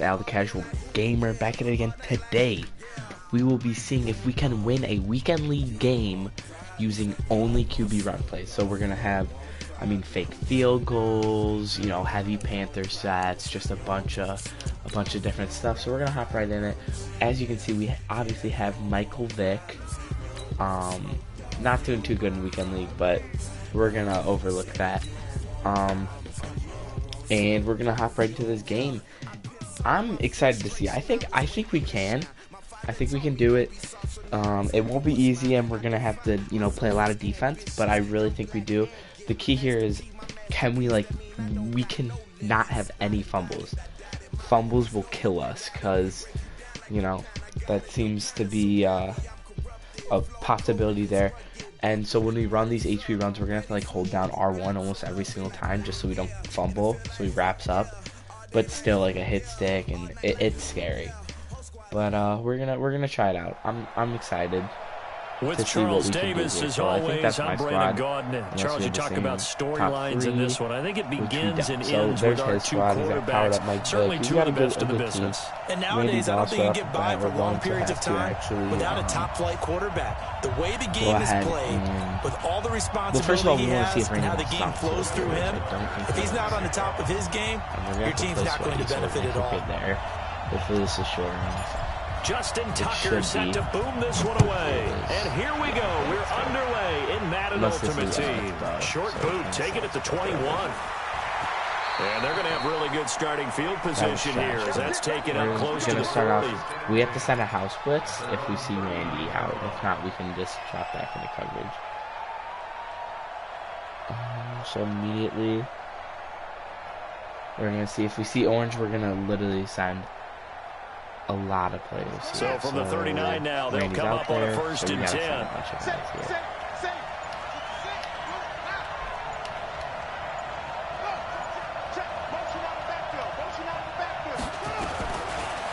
Al the Casual Gamer back at it again. Today we will be seeing if we can win a weekend league game using only QB run plays. So we're gonna have, fake field goals, heavy Panther stats, just a bunch of different stuff. So we're gonna hop right in it. As you can see, we obviously have Michael Vick. Not doing too good in weekend league, but we're gonna overlook that. And we're gonna hop right into this game. I'm excited to see. I think we can. I think we can do it. It won't be easy, and we're gonna have to, play a lot of defense. But I really think we do. The key here is, we can not have any fumbles. Fumbles will kill us, cause, that seems to be a possibility there. And so when we run these HP runs, we're gonna have to hold down R1 almost every single time, just so we don't fumble, so he wraps up. But still, a hit stick, and it's scary. But we're gonna try it out. I'm excited. With Charles Davis, as always, I'm Brandon Gaudin. Charles, you talk about storylines in this one. I think it begins and ends with our two quarterbacks. Certainly two of the best in the business. And nowadays, I don't think you can get by for long periods of time without a top-flight quarterback. The way the game is played, with all the responsibility he has and how the game flows through him, if he's not on the top of his game, your team's not going to benefit at all. Hopefully this is short enough. Justin Tucker set to boom this one away. And here we go. We're underway in Madden Ultimate Team. Short boot, taken at the 21. And they're going to have really good starting field position here as that's taken up close to the 40. We have to send a house blitz if we see Randy out. If not, we can just drop back into coverage. So immediately, we're going to see if we see orange, we're going to literally send a lot of players here. So from the 39 now, they'll come up on a first and 10.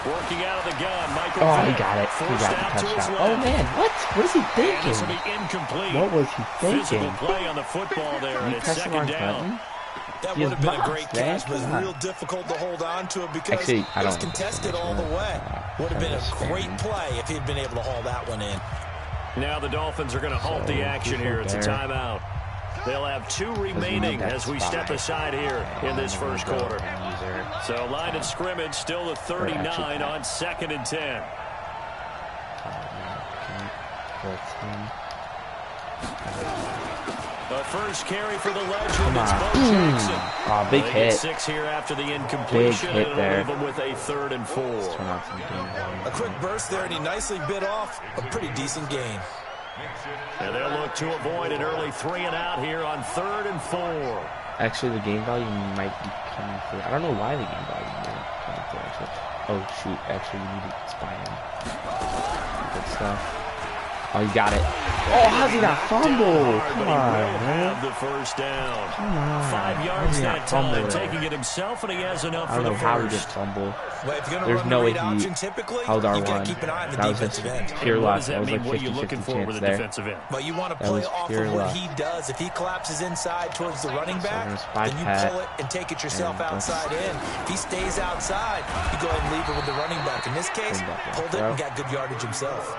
Working out of the gun, Michael. Oh, he got it. He got the touchdown. Oh man, what is he thinking? This will be incomplete. What was he thinking? Physical play on the football there, and it's second down. That would have been a great catch, but it was real difficult to hold on to it because it was contested all the way. Would have been a great play if he'd been able to haul that one in. Now the Dolphins are going to halt the action here. It's a timeout. They'll have two remaining as we step aside here in this first quarter. So line of scrimmage still at 39 on 2nd and 10. The first carry for the legend. It's Bo Jackson. Oh, big hit. 6 here after the incompletion. Big hit there. Leave him with a 3rd and 4. A quick burst there, and he nicely bit off a pretty decent gain. And they'll look to avoid an early 3 and out here on 3rd and 4. Actually, the game volume might be coming through. I don't know why the game volume might be coming through, actually. Oh, shoot. Actually, we need to spy him. Good stuff. Oh, he got it. Oh, how's he not fumble? Come on, man. The first down. Come on. 5 yards that time, taking it himself, and he has enough for the first. I don't know how he just fumbled. Well, there's no way he held R1. That was just pure luck. That was like 50-50 chance there. But you want to play off of what he does. If he collapses inside towards the running back, then you pull it and take it yourself outside in. If he stays outside, you go ahead and leave it with the running back. In this case, pulled it and got good yardage himself.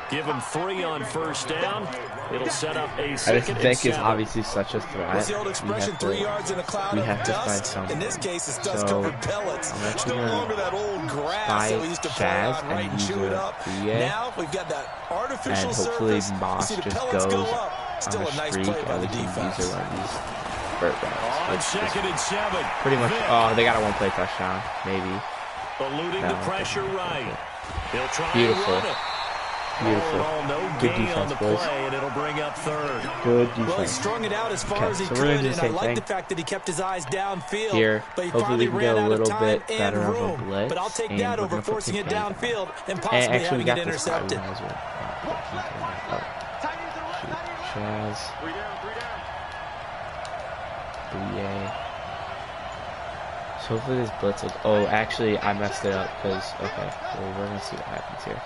Give him 3 on first down. It'll set up a 2nd and 7. I just think is obviously such a threat. What's the old expression? 3 yards in a cloud of dust. In this case, it's dust-covered pellets. It's no longer that old grass that we used to play on, right, and chew it up. Now we've got that artificial surface. You see the pellets go up. Still a nice play by the defense. On 2nd and 7. Pretty much. Oh, they got a one-play touchdown, maybe. Eluding the pressure right. He'll try Beautiful. and run it. Beautiful. Good defense, boys. And it'll bring up 3rd. Good defense. Well, he strung it out as far as he could, and I like the fact that he kept his eyes downfield. Here, but he hopefully we can get a little bit better of a blitz. But I'll take that over forcing it downfield and possibly having it intercepted. Chaz. So hopefully this blitz will... Oh, actually, I messed it up because... Okay, well, we're going to see what happens here.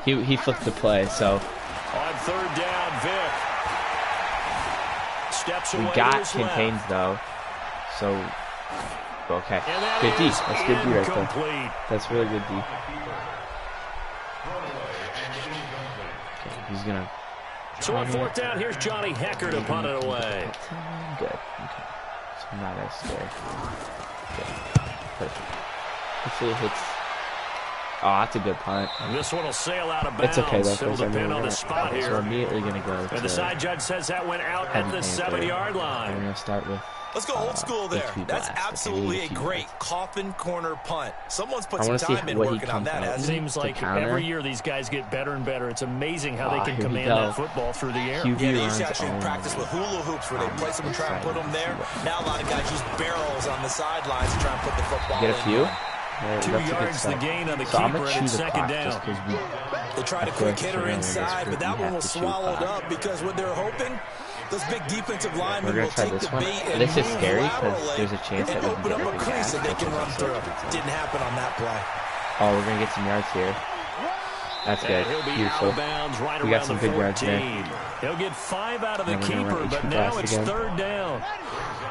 He flipped the play, so... On 3rd down, Vick. Steps away. We got contains, though. So Okay. Good D. That's good D right there. That's really good D. Okay, he's gonna. So on 4th down, here's Johnny Hecker to punt it away. Good. Okay. So I'm not as scared. Good. Perfect. Hopefully it hits. Oh, that's a good punt. And this one will sail out of bounds. It's okay though, It'll depend on the spot here. So we're immediately gonna go. And the side judge says that went out at the 7-yard line. We're gonna start with. Let's go old school there. That's absolutely a great coffin corner punt. Someone's put some time in working on that. It seems like every year these guys get better and better. It's amazing how they can command that football through the air. Yeah, they used to actually practice with hula hoops where they place them and try and put them there. Now a lot of guys use barrels on the sidelines to try and put the football in. Get a few. 2 yards the gain on the keeper, and it's 2nd down. They tried a quick hitter inside, but that one was swallowed up because what they're hoping, those big defensive linemen will take the bait and this is scary because there's a chance that we can open up a crease that they can run through. Didn't happen on that play. Oh, we're gonna get some yards here. That's good. Beautiful. We got some good yards there. He'll get 5 out of the keeper, but now it's 3rd down.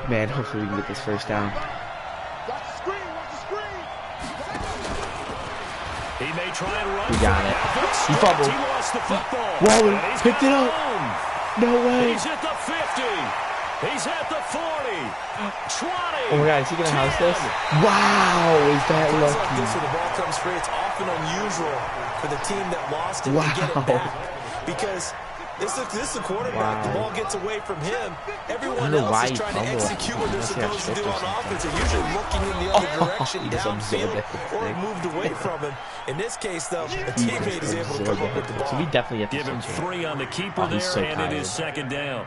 Man, hopefully we can get this 1st down. He may try and run. We got it. He fumbled. He lost the football. Whoa, picked it up. No way. He's at the 50. He's at the 40. 20. Oh my God, is he gonna house this? Wow, is that lucky? Like this where the ball comes free, it's often unusual for the team that lost it to get it back. Because this is the quarterback. The ball gets away from him. Everyone else is trying to execute what they're supposed to do on offense. They're usually looking in the other direction downfield or moved away from him. In this case, though, a teammate is able to come up with the ball. So we definitely have to give him 3 on the keeper there, and it is 2nd down.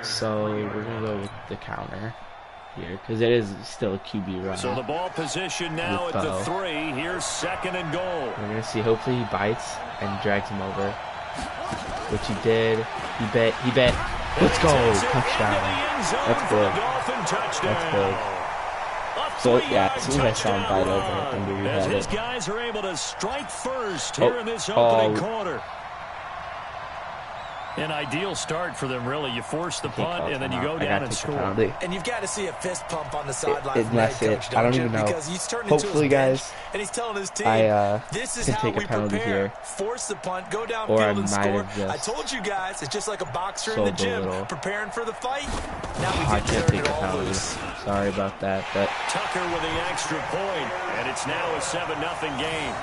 So we're going to go with the counter here because it is still a QB run. So the ball position now at the 3. Here's 2nd and goal. We're going to see. Hopefully he bites and drags him over. Which he did. He bet. Let's go. Touchdown. That's big. That's big. So, yeah, as soon as I saw him bite over, I knew we had it. His guys are able to strike first here in this opening quarter. An ideal start for them, really. You force the punt, and then you go down and score. And you've got to see a fist pump on the sideline. That's it. I don't even know. Because he's turned Hopefully, into guys, and he's telling his team, this is can how take we a penalty prepare. Here. Force the punt, go downfield and score. I told you guys, it's just like a boxer in the gym, preparing for the fight. Now we can't take a penalty. Sorry about that. But Tucker with the extra point, and it's now a 7-0 game.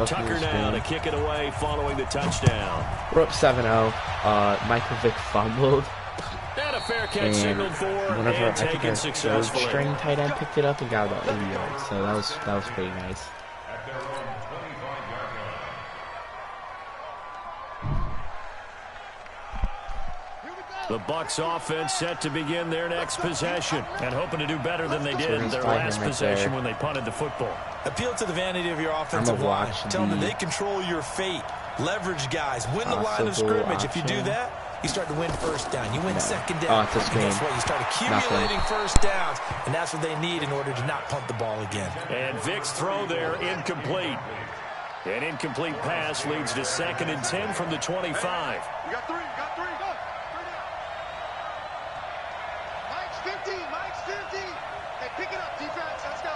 Tucker now to kick it away following the touchdown. We're up 7-0. Michael Vick fumbled. And a fair catch signaled for and taken successfully. String tight end picked it up and got about 80 yards. So that was pretty nice. The Bucs offense set to begin their next possession and hoping to do better than they did in their last possession when they punted the football. Appeal to the vanity of your offensive line. Tell them that they control your fate. Leverage guys. Win the line of scrimmage. If you do that, you start to win 1st down. You win 2nd down. It's a screen. That's why you start accumulating 1st downs, and that's what they need in order to not punt the ball again. And Vick's throw there incomplete. An incomplete pass leads to 2nd and 10 from the 25. You got 3. Go. Mike's 50. Hey, pick it up, defense. Let's go.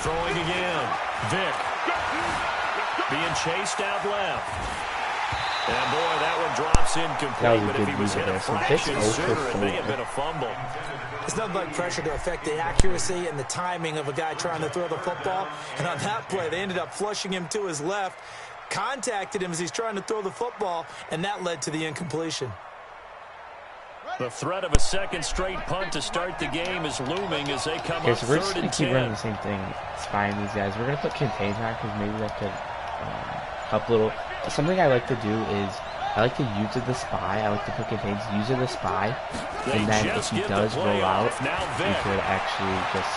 Throwing again. Vick. Being chased out left. And boy, that one drops incomplete. But if he was hit a fraction sooner, it may have been a fumble. It's nothing like pressure to affect the accuracy and the timing of a guy trying to throw the football. And on that play, they ended up flushing him to his left, contacted him as he's trying to throw the football, and that led to the incompletion. The threat of a 2nd straight punt to start the game is looming as they come up 3rd and 10. We're just going to keep running the same thing, spying these guys. We're going to put contains on because maybe that could help a little. Something I like to do is I like to use the spy. I like to put contains, use the spy, and then if he does roll out, we could actually just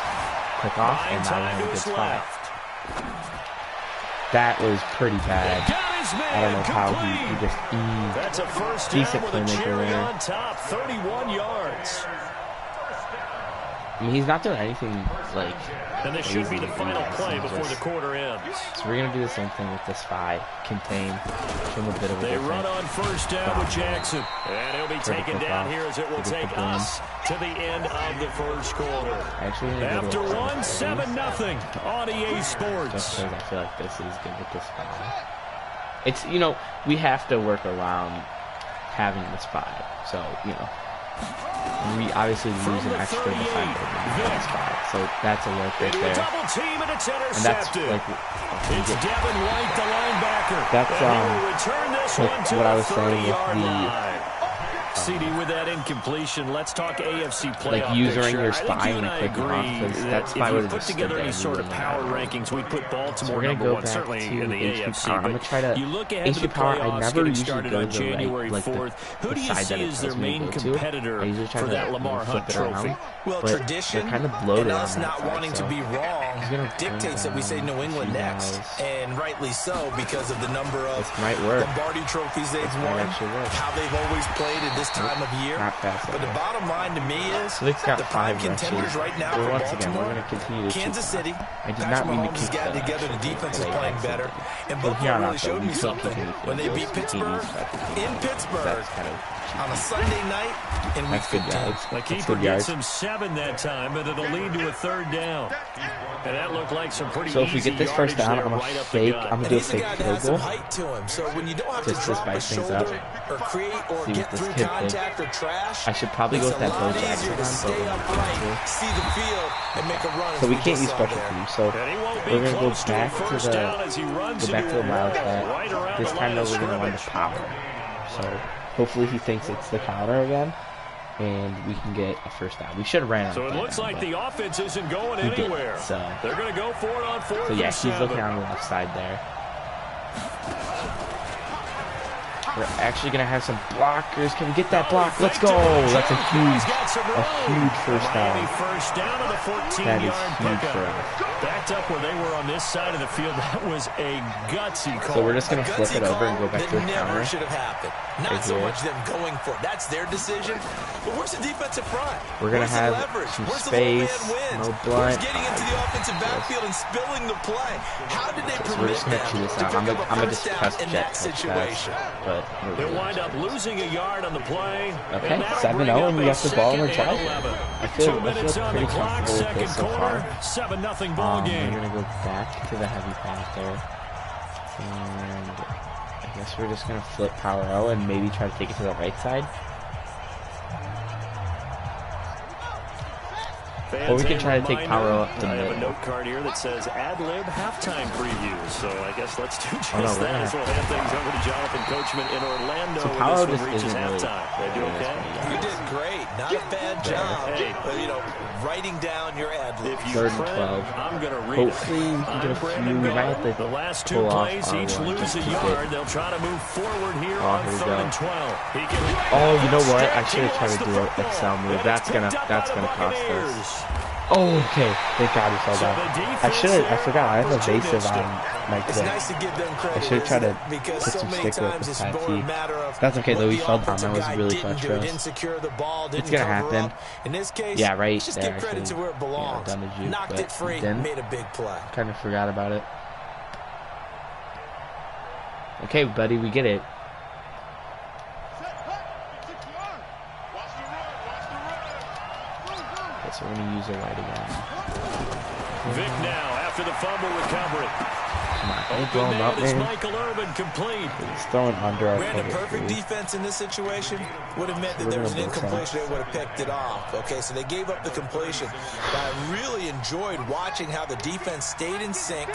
click off and now we have a good spy. That was pretty bad. I don't know how he just That's a 1st decent down with a cherry there. on top, 31 yards. I mean, he's not doing anything like. And this should be the final play before the quarter ends. So we're gonna do the same thing with the spy, contain, give him a bit of a. They run on first down with Jackson, and he'll be taken down here as it will take us to the end of the first quarter. After 7-0 on EA Sports. Just because I feel like this is good with the spy. It's, you know, we have to work around having the spy. So, you know, we obviously lose an extra defender with the spy. So that's a work right there. And that's like, it's Devin White, the linebacker. That's like what I was saying with the CD with that incompletion. Let's talk AFC playoff. Like using your spy and I agree that spy if we put together any sort of power rankings, we'd put Baltimore number one, certainly in the AFC. I'm gonna try to. You look ahead to the playoffs getting started on January 4th. Who do you see as their main competitor for that Lamar Hunt trophy? Well, tradition kind of bloated and us not wanting to be wrong dictates that we say New England next, and rightly so because of the number of Lombardi trophies they've won, how they've always played at this time of year. But the bottom line to me is the prime contenders right now for Baltimore, Kansas City. I did not mean to kick that. Together, the defense is playing better, and Buffalo really showed me something when they beat Pittsburgh in Pittsburgh on a Sunday night in Week 15. McKeeper gets him 7 that time, but it'll lead to a 3rd down. And that looked like some pretty So if we get this first down, I'm gonna fake. I'm gonna do a fake field goal. So when you don't have to drop the shoulder or create or get through contact or trash, I should probably go with that Bo Jackson to stay upright, see the field, and make a run. So we can't use special teams. So we're gonna go back to the Wildcat. This time though, we're gonna run the power. So hopefully he thinks it's the counter again, and we can get a first down. We should have ran. So it looks like the offense isn't going anywhere. So they're going to go for it on 4th. So yeah, he's looking on the left side there. We're actually going to have some blockers. Can we get that block? Let's go. That's a huge first down. That is huge for us. Backed up where they were on this side of the field. That was a gutsy call. So we're just going to flip it over and go back to the counter. Never should have happened. Not so much them going for it. That's their decision. But where's the defensive front? We're going to have some space, no blunt. Who's getting into the offensive backfield and spilling the play? How did they permit them to pick up a first down in that situation? But they'll wind up losing a yard on the play. Okay, 7-0, and we got the ball in the drive. I feel pretty comfortable with this so far. 7-0 ball game. We're going to go back to the heavy pass there. And I guess we're just going to flip power O and maybe try to take it to the right side. Or we can try to take power up the middle. I have a note card here that says ad-lib halftime previews. So I guess let's do just that as we'll hand things over to Jonathan Coachman in Orlando. So power just isn't really halftime. They do okay? You did great. Not a bad job. But, you know, writing down your ad-lib. 3rd and 12. I'm going to read Hopefully we can get a few. We might have to the last 2 plays, each lose a yard. They'll try to move forward here on 3rd and 12. Oh, you know what? I should have tried to do an Excel move. That's gonna cost us. Oh, okay. Thank God he fell down. I forgot. I have evasive on my clip. I should have tried to put some stick with this time too. That's okay though. He fell down. That was really clutch for us. It's gonna happen. Yeah, right there. Actually, yeah, done the juke, but then kind of forgot about it. Okay, buddy, we get it. So we're going to use a right again. Vic now after the fumble recovery. Come on, don't blow him up, man. Michael Irvin complete. He's throwing under our Ran a perfect defense in this situation. Would have meant that there was an incompletion. They would have picked it off. Okay, so they gave up the completion. But I really enjoyed watching how the defense stayed in sync,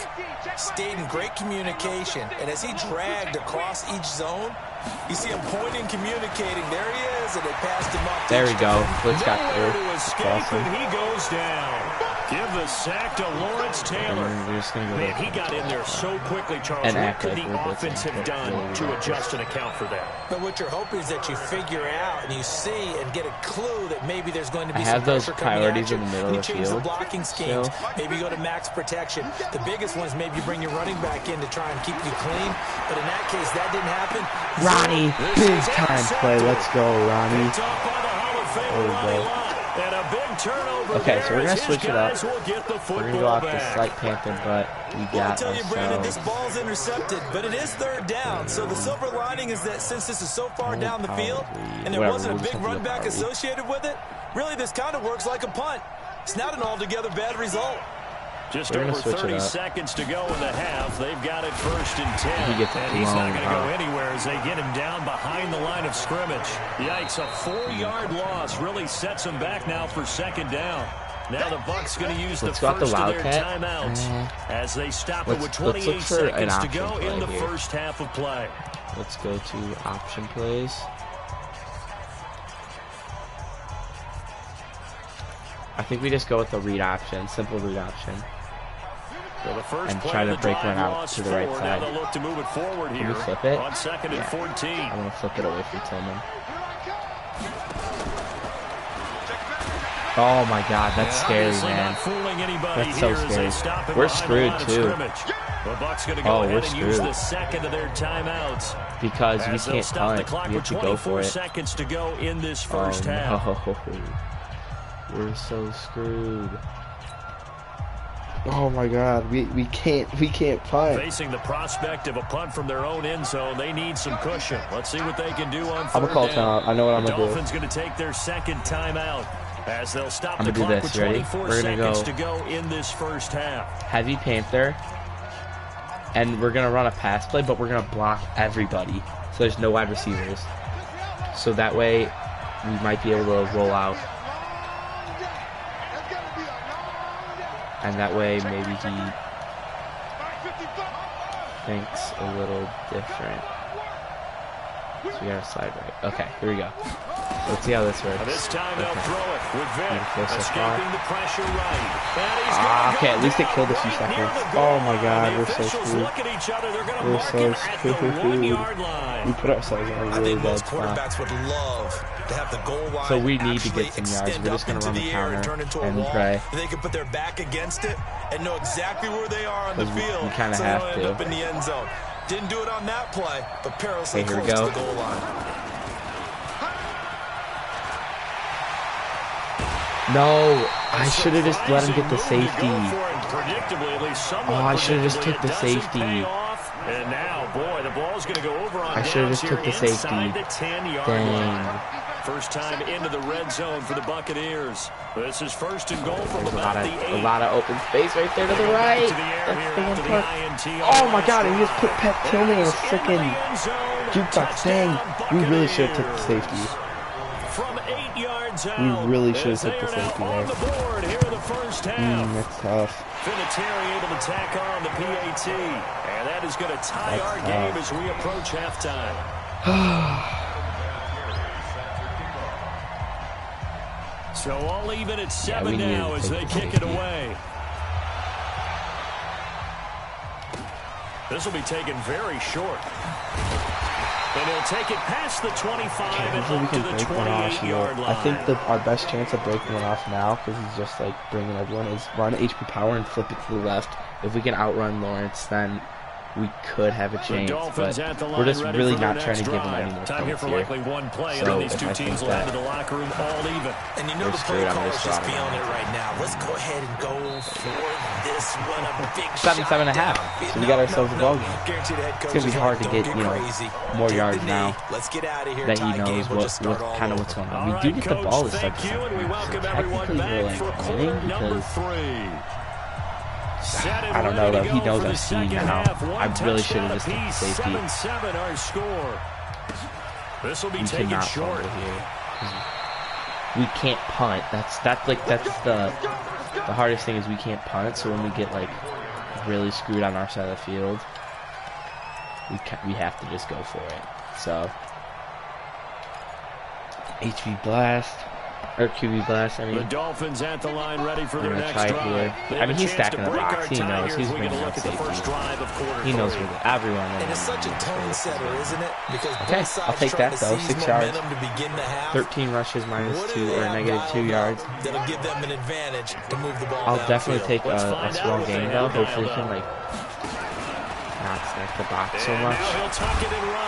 stayed in great communication. And as he dragged across each zone, you see him pointing, communicating. There he is, and they passed him up. There we go. Blitz got through. Awesome. He goes down. Give the sack to Lawrence Taylor. Man, he got in there so quickly, Charles. What could the offense have done to adjust and account for that? But what you're hoping is that you figure out and you see and get a clue that maybe there's going to be some have those pressure coming at priorities you. in the middle You of the change field. the blocking schemes. Maybe go to max protection. The biggest one is maybe you bring your running back in to try and keep you clean. But in that case, that didn't happen. Ronnie, big time play. Let's go, Ronnie. There we go. And a big turnover. Okay, so we're going to switch it up. We're going to go off the slight Panther, but we got I'll tell you, Brandon, this ourselves. ball's intercepted, but it is third down. So the silver lining is that since this is so far down the field, and there wasn't a big run back associated with it, really this kind of works like a punt. It's not an altogether bad result. Just over 30 seconds to go in the half. They've got it 1st and 10. And he's not going to go anywhere as they get him down behind the line of scrimmage. Yikes, a 4-yard loss really sets him back now for 2nd down. Now the Bucs going to use the first of their timeouts as they stop it with 28 seconds to go in the first half of play. Let's go to option plays. I think we just go with the read option, simple read option. And try to break one out to the right side. Can we flip it? On 2nd and 14. I'm going to flip it away from Tillman. Oh my god, that's scary, man. That's so scary. We're screwed too. Oh, we're screwed. Because we can't punt. We have to go for it. Oh no. We're so screwed. Oh my god, we can't punt. Facing the prospect of a punt from their own end zone, they need some cushion. Let's see what they can do on 3rd down. I'm gonna call timeout. I know what I'm gonna do. Dolphins gonna take their 2nd timeout as they'll stop I'm the gonna do clock this. with Ready? 24 We're gonna seconds go to go in this first half. heavy Panther, and we're gonna run a pass play, but we're gonna block everybody, so there's no wide receivers. So that way, we might be able to roll out. And that way, maybe he thinks a little different. So we gotta slide right. Okay, here we go. Let's see how this works. This time they'll throw it with Vic escaping the pressure right. Okay, at least it killed a few seconds. Oh my god, we're so screwed. We're so screwed. We put ourselves in a really bad spot. Would love to have the goal line. So we need to get some yards. We're just gonna run the counter and pray. They can put their back against it and know exactly where they are on the field. We kind of have to. End up in the end zone. Didn't do it on that play, but perilously close to the goal line. No, I should have just let him get the safety. Oh, I should have just took the safety. And now, boy, the ball's going to go over on I should have just took the safety. Dang. First time into the red zone for the Buccaneers. This is 1st and goal from about the 8. A lot of open space right there to the right. Oh my god, and he just put Pat Tillman in a freaking jukebox. Dang, we really should have took the safety. From 8 yards out, we really should have took the safety there. That's tough. Vinatieri able to tack on the PAT, and that is going to tie our game as we approach halftime. So all even at 7 now as they kick it away. This will be taken very short. And he'll take it past the 25 and up to the 28-yard line. I think our best chance of breaking one off now, because he's just like bringing everyone, is run HP power and flip it to the left. If we can outrun Lawrence, then we could have a chance, but we're just really not trying to give him any more time here for likely one play, so and then these two teams will head to the locker room all even. And you know the play call is just feeling it right now. Let's go ahead and go for this one. A big 7.5. So we got ourselves a ball game. It's gonna be hard to get more yards now that he knows what's going on. We do get the ball to start the second half, so technically we're like winning because. I don't know though. He knows our speed now. I really should have just taken safety. This will be taken short here. We can't punt. That's the hardest thing is we can't punt. So when we get like really screwed on our side of the field, we have to just go for it. So HV blast. Or QB blast, I mean. The Dolphins at the line ready for their next drive. Here. I mean, he's stacking the box. He knows. He's bringing up safety. He knows where everyone is. And it's such a tone setter, isn't it? Because okay, I'll take that though. 6 yards. 13 rushes -2 or -2 yards. That'll give them an advantage to move the ball. I'll definitely take a small gain though. Hopefully, we can like not like the box so much.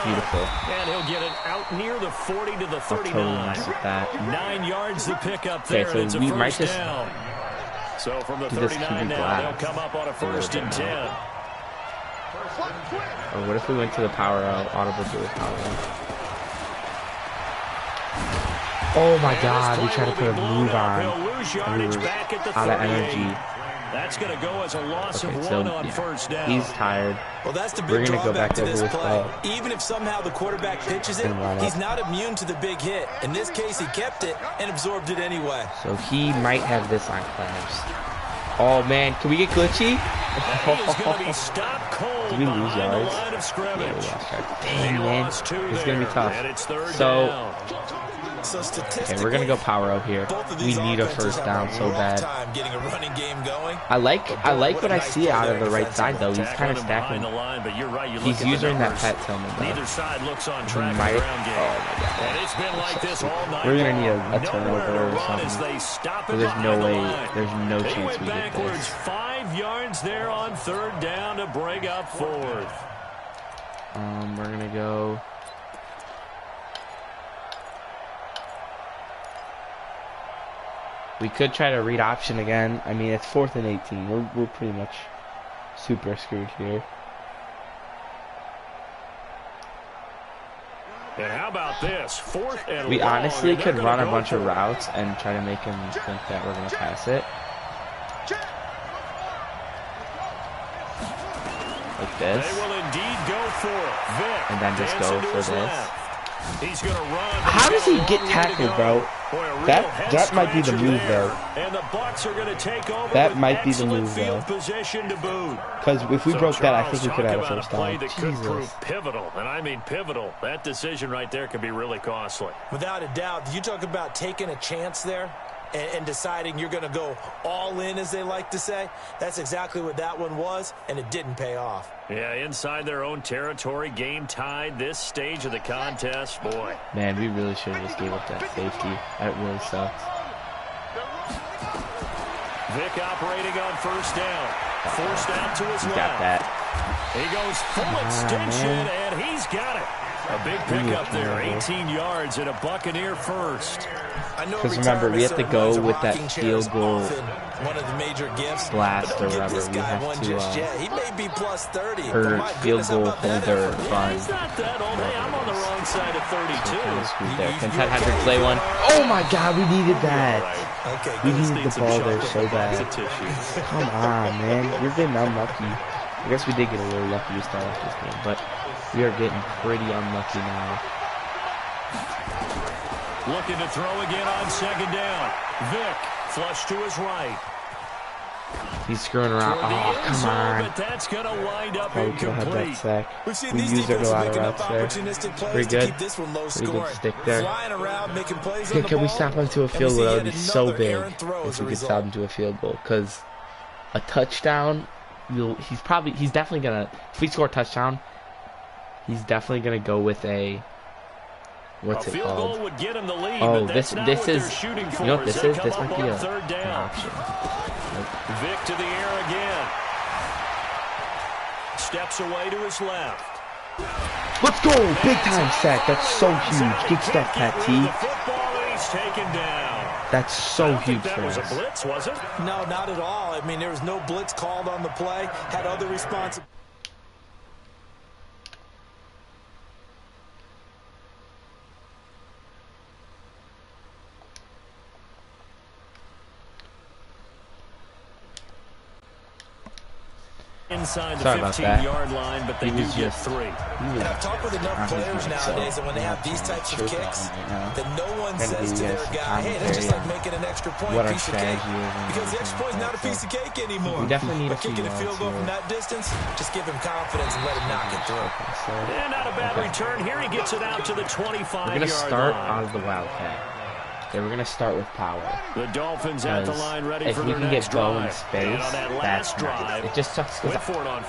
Beautiful. And he'll get it out near the 40 to the 39. Totally mess with that. 9 yards to pick up there. Okay, so we might just down. So from the do this 39 now, they'll come up on a 1st and 10. Or what if we went to the power audible do a power out? Oh my God, we tried to put a move on. And we were out of energy. That's going to go as a loss of 1 on 1st down. He's tired. Well, that's the big We're going to go back over with play. Even if somehow the quarterback pitches it, he's not immune to the big hit. In this case, he kept it and absorbed it anyway. So he might have this on clamps. Oh man, can we get glitchy? Did we lose yards? Yeah, we lost yards. Dang, man. It's going to be tough. So, okay, we're going to go power out here. We need a 1st down so bad. I like what I see out of the right side, though. He's kind of stacking. He's using that Pat Tillman, though. He might. Oh, my God. We're going to need a turnover or something. But there's no way. There's no chance we get this. 5 yards there on 3rd down to bring up 4th. We're going to go... We could try to read option again. I mean, it's 4th and 18. We're pretty much super screwed here. And how about this? 4th and we long, honestly could run a bunch of routes and try to make him think that we're going to pass it. Like this. They will indeed go for it. Vic and then just go for this. Left. He's gonna run. How does he get tackled, bro? That might be the move, though. And the Bucs are gonna take over. That might be the move, though. Because if we broke that, I think we could have a 1st down. That could prove pivotal, and I mean pivotal. That decision right there could be really costly. Without a doubt. You talk about taking a chance there and deciding you're going to go all in, as they like to say. That's exactly what that one was, and it didn't pay off. Yeah, inside their own territory, game tied this stage of the contest. Boy. Man, we really should have just gave up that safety. That really sucks. Vic operating on 1st down. Forced out to his left. Got that. He goes full extension, and he's got it. A big pickup there, 18 yards and a Buccaneer 1st. Because remember, we have to go with that field goal blast or whatever. We have to, he may be plus 30. or field goal holder run. He's not that old. Hey, I'm on the wrong side of 32. Can Ted Hedrick play one? Oh my God, we needed that. We needed the ball there so bad. Come on, man. You're getting unlucky. I guess we did get a little lucky to start off this game, but we are getting pretty unlucky now. Looking to throw again on 2nd down. Vic, flush to his right. He's screwing around. Oh, come on. But that's going to wind up Probably could have had that sack. We used a lot of routes there. Pretty good. Pretty good stick there. Okay, can we stop him to a field goal? That would be so big if we could stop him to a field goal. Because a touchdown, he's definitely going to, if we score a touchdown, he's definitely going to go with a, what's it called? Would get him the lead, oh, this is, you know what this is? This might be an option. Vic to the air again. Steps away to his left. Let's go! Big time sack. That's so huge. Good stuff, Pat T. He's taken down. That's so huge for us. That was a blitz, was it? No, not at all. I mean, there was no blitz called on the play. Had other responsibilities. Inside the 15-yard line, but they do get 3. And I've talked with enough players nowadays, and when they have these types of kicks, that no one says to their guy, hey, that's just like making an extra point, piece of cake. Because the extra point is not a piece of cake anymore. We definitely need a kicking a field goal from that distance, just give him confidence and let him knock it through. And not a bad return. Here he gets it out to the 25-yard line. We're going to start out of the Wildcat. Okay, we're gonna start with power. The Dolphins at the line ready for their next if we can get Bo in drive. space, that's nice. It just sucks because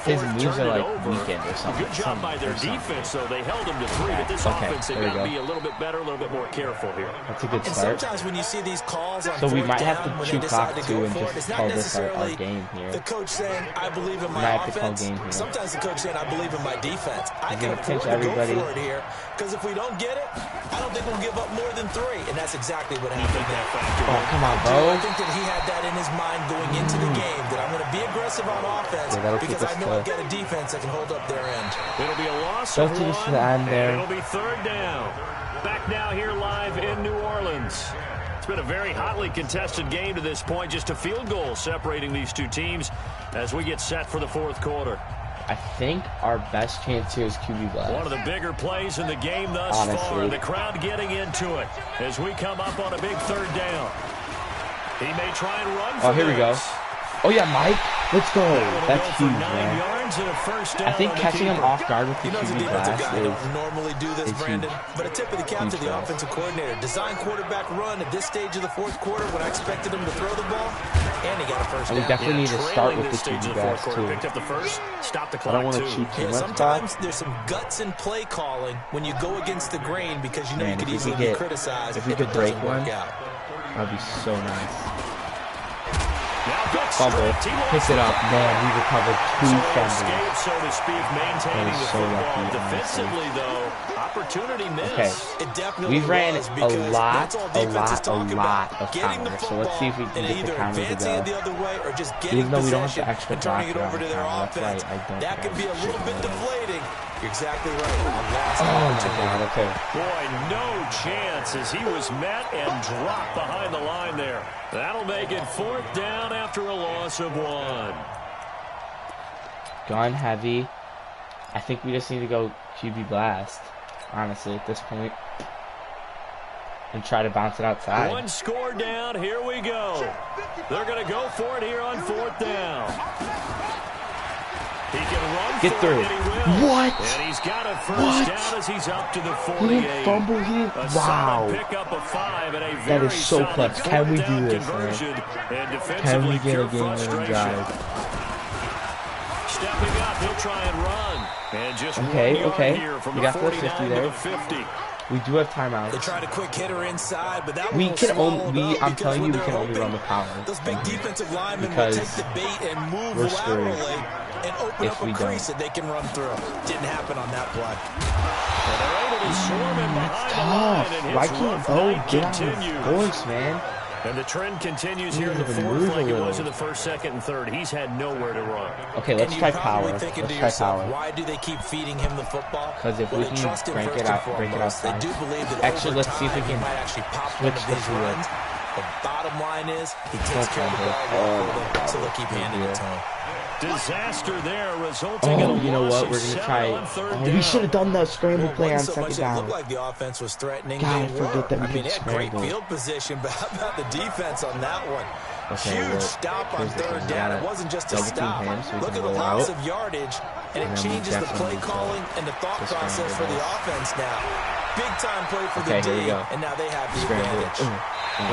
his moves are like weekend or something. Good job by their defense, though. They held him to 3, but this offense, they've got to be a little bit better, a little bit more careful here. That's a good start. Sometimes when you see these calls on so we might have down, to chew clock too and just call this our game here. The coach saying, I believe in my offense. Sometimes the coach saying, I believe in my defense. I can afford to go for it here, because if we don't get it, I don't think we'll give up more than 3, and that's exactly what happened there. Oh, come on, Bo. I think that he had that in his mind going into the game, that I'm going to be aggressive on offense because I know I've got a defense that can hold up their end. It'll be a loss of 1, to the end there. It'll be 3rd down. Back now here live in New Orleans. It's been a very hotly contested game to this point. Just a field goal separating these two teams as we get set for the 4th quarter. I think our best chance here is QB blast. One of the bigger plays in the game thus far. The crowd getting into it as we come up on a big 3rd down. He may try and run for here we go. Oh, yeah, Mike. Let's go. That's huge, 9 man. yards and a first down. I think catching him off guard with the QB blast I don't normally do this, Brandon, huge. but a tip of the cap to the offensive coordinator. Design quarterback run at this stage of the 4th quarter when I expected him to throw the ball, and he got a first down. We definitely need to start with the QB blast, too. Picked up the first, stop the clock, I don't want to cheat too much. Sometimes there's some guts in play calling when you go against the grain because you know you could easily be criticized if we could break one. That'd be so nice. Fumble, pick it up, man. We recovered 2 fumbles. So to speak, maintaining the so football. lucky, Defensively, though, opportunity miss. Okay, we ran a lot of power. So let's see if we can get the counter to go. Even though we don't have the extra block on the counter, that's right. I don't. That could be a little bit deflating. You're exactly right. Oh my God, okay. Boy, no chance as he was met and dropped behind the line there. That'll make it 4th down after a loss of 1. Gun heavy. I think we just need to go QB blast, honestly, at this point. And try to bounce it outside. 1 score down, here we go. They're going to go for it here on 4th down. He can run Get through. What? And he's got a first down as he's up to the 48. He didn't fumble here? Wow. Pick up a 5 and a very that is so clutch. Can we do this, man? Can we get a game-winning drive? Stepping up, he'll try and run. And just okay. We got the 50 there. 50. We do have timeouts. They tried a quick hitter inside, but that we can only. I'm telling you, we can only run the power. Those big defensive linemen will take the bait and move laterally and open up a crease that they can run through. Didn't happen on that play. It's tough. Why can't Bo get on his course, man? And the trend continues here in the 4th like it was in the 1st, 2nd, and 3rd. He's had nowhere to run. Okay, let's try power. Let's try power. Why do they keep feeding him the football? Because if we can break it outside. They do believe that actually, let's see if we can switch the field. The bottom line is he takes care of the ball, so they'll keep handing it to him. Disaster there, resulting in a you know what? We're gonna try. We should have done the scramble play on 2nd down. It looked like the offense was threatening. God, I forget that we could scramble. Great field position, but how about the defense on that one? Okay, huge stop on 3rd down. It wasn't just a stop. Look at the loss of yardage, and it changes the play calling and the thought process for the offense now. Big time play for the D, and now they have the advantage.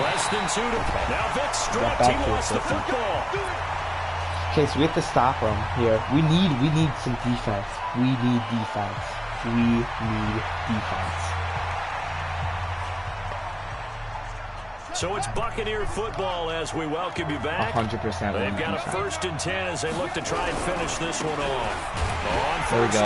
Less than 2 to now Vic stripped. He lost the football. Okay, so we have to stop them here. We need some defense. We need defense. We need defense. So it's Buccaneer football as we welcome you back. 100%. They've got a 1st and 10 as they look to try and finish this one off. There we go.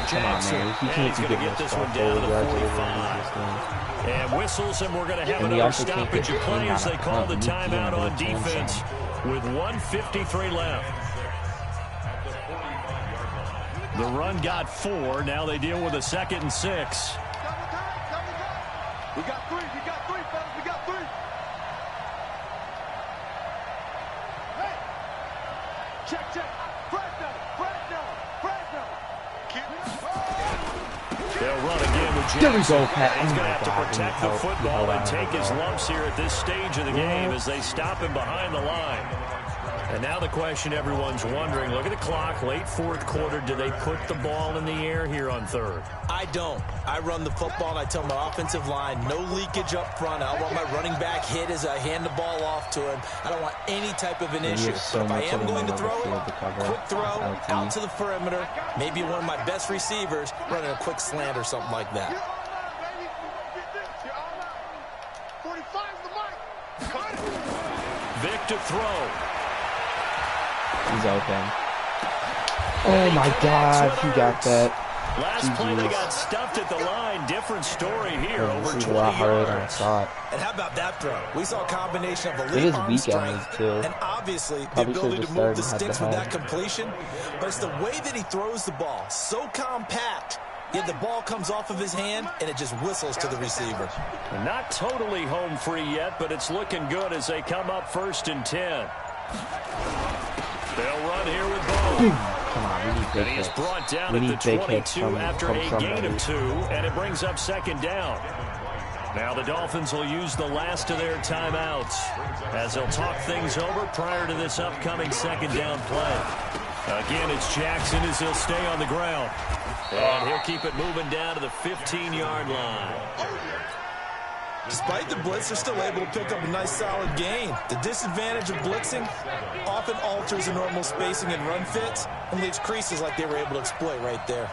Come on, man. He's going to get this one down to the 45. And whistles, and we're going to have another stoppage of play as they call the timeout on defense with 1:53 left. The run got 4. Now they deal with a 2nd and 6. We got 3. We got 3, fellas. We got 3. Hey. Check. They'll run again with Jackson. There we go, Pat. He's going to have to protect the football and take his lumps here at this stage of the game as they stop him behind the line. And now the question everyone's wondering, look at the clock, late fourth quarter, do they put the ball in the air here on third? I don't. I run the football, and I tell my offensive line, no leakage up front. I don't want my running back hit as I hand the ball off to him. I don't want any type of an issue. So if I am going to throw it, quick throw, LT. out to the perimeter, maybe one of my best receivers running a quick slant or something like that. Vic to throw. He's open. Oh my God, he got that. Last play they got stuffed at the line. Different story here. Over 20 a lot harder than I yards. thought. And how about that throw? We saw a combination of It elite is arm weak strength too. and obviously the Probably ability should've to move the just started sticks with that head-to-head. completion. But it's the way that he throws the ball. So compact. Yet the ball comes off of his hand and it just whistles to the receiver. Not totally home free yet, but it's looking good as they come up 1st and 10. They'll run here with Bo. Come on, we need big And he is hits. brought down We at need the big hits 22 after from a gain somebody. of 2, and it brings up 2nd down. Now the Dolphins will use the last of their timeouts as they'll talk things over prior to this upcoming 2nd down play. Again, it's Jackson as he'll stay on the ground. And he'll keep it moving down to the 15-yard line. Despite the blitz, they're still able to pick up a nice solid gain. The disadvantage of blitzing often alters the normal spacing and run fits and leaves creases like they were able to exploit right there.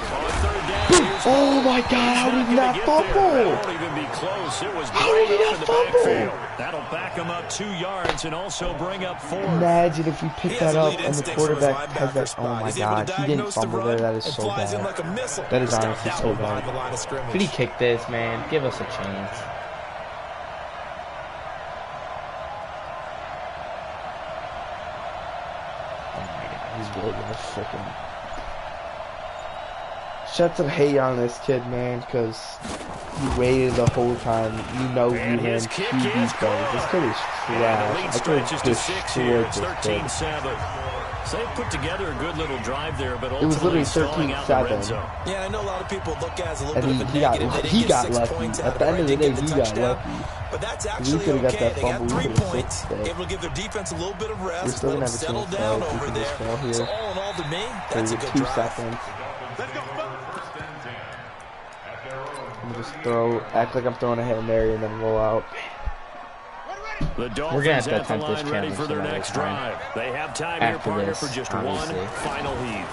On 3rd down, Oh my God, how did he not That fumble? won't even be close. It was How did he right not up in the fumble? backfield. That'll back him up 2 yards and also bring up 4. Imagine if we pick He has that up elite and the instincts from his quarterback has linebacker that. Oh spot. my He's able to God, he didn't diagnose the fumble run there. That is and so flies in bad. like a missile. That is Stop honestly that so one behind bad. the line of scrimmage. Could he kick this, man? Give us a chance. Oh my God, he's really gonna freaking. Shut some hate on this kid, man, because he waited the whole time. You know he And ran his 2 kick is defense. This kid is And the trash. lead I could stretches have to 6 here. destroyed It's this kid. 13-7. So they put together a good little drive there, but It was ultimately literally stalling out the red 13-7. zone. Yeah, I know a lot of people look at it as a little And bit of a he got negative. They didn't get 6 lucky. points At out of the it, end right? of the They day, get the he got touchdown. lucky. But that's We actually could've got okay. that They got fumble. We 3 could've points. fixed it. Able to give their defense a little bit of We're rest. still Let gonna them have a settle chance down though. over Keep this there. ball So here. all in all, to me, So that's we a get good 2 drive. seconds. I'm just act like I'm throwing a Hail Mary and then roll out. The We're gonna have Dolphins to at the attempt this line ready for challenge their another next time. drive. They have time here, After partner, this, for just obviously. one final heave.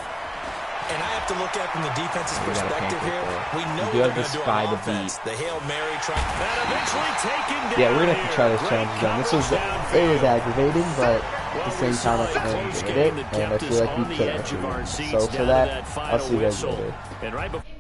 And I have to look at from the defense's We gotta perspective pancake here. there. We know We do what have they're this going to do spy on to offense. beat. The Hail Mary try. And eventually taken down. Yeah, we're gonna have to try this here. challenge again. This was Great it was coverage aggravating, but at Well, the same time I we saw a kind of close enjoyed game it, that and I kept feel us like on we the could edge of actually our win. seats So down for to that, that I'll final see you guys whistle. later. And right before